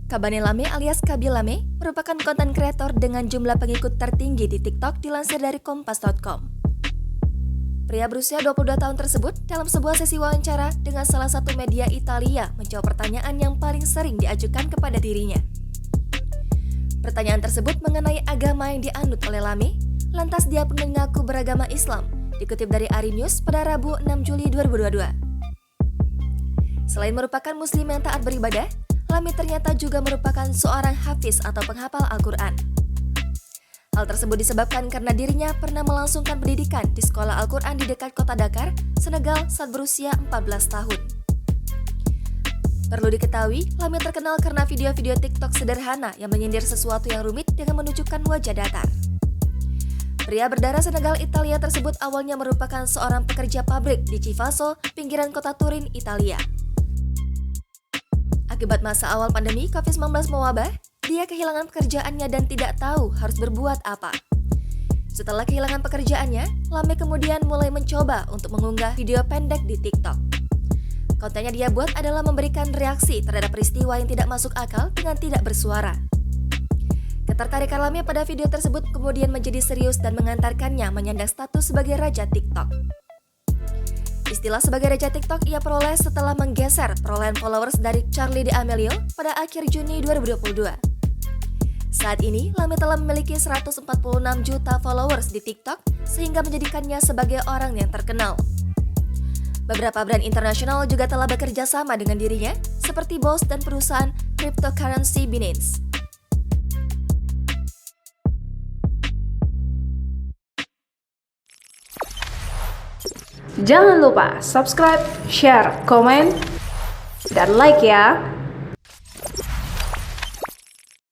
Kabane Lame alias Kabi Lame merupakan konten kreator dengan jumlah pengikut tertinggi di TikTok dilansir dari kompas.com. Pria berusia 22 tahun tersebut dalam sebuah sesi wawancara dengan salah satu media Italia menjawab pertanyaan yang paling sering diajukan kepada dirinya. Pertanyaan tersebut mengenai agama yang dianut oleh Lame, lantas dia pun mengaku beragama Islam, dikutip dari Ari News pada Rabu 6 Juli 2022. Selain merupakan muslim yang taat beribadah, Lame ternyata juga merupakan seorang hafiz atau penghafal Al-Quran. Hal tersebut disebabkan karena dirinya pernah melangsungkan pendidikan di sekolah Al-Quran di dekat kota Dakar, Senegal saat berusia 14 tahun. Perlu diketahui, Lame terkenal karena video-video TikTok sederhana yang menyindir sesuatu yang rumit dengan menunjukkan wajah datar. Pria berdarah Senegal Italia tersebut awalnya merupakan seorang pekerja pabrik di Chivasso, pinggiran kota Turin, Italia. Akibat masa awal pandemi COVID-19 mewabah, dia kehilangan pekerjaannya dan tidak tahu harus berbuat apa. Setelah kehilangan pekerjaannya, Lame kemudian mulai mencoba untuk mengunggah video pendek di TikTok. Kontennya dia buat adalah memberikan reaksi terhadap peristiwa yang tidak masuk akal dengan tidak bersuara. Ketertarikan Lame pada video tersebut kemudian menjadi serius dan mengantarkannya menyandang status sebagai Raja TikTok. Istilah sebagai Raja TikTok ia peroleh setelah menggeser perolehan followers dari Charli D'Amelio pada akhir Juni 2022. Saat ini, Lame telah memiliki 146 juta followers di TikTok sehingga menjadikannya sebagai orang yang terkenal. Beberapa brand internasional juga telah bekerja sama dengan dirinya, seperti Bose dan perusahaan cryptocurrency Binance. Jangan lupa subscribe, share, komen, dan like ya!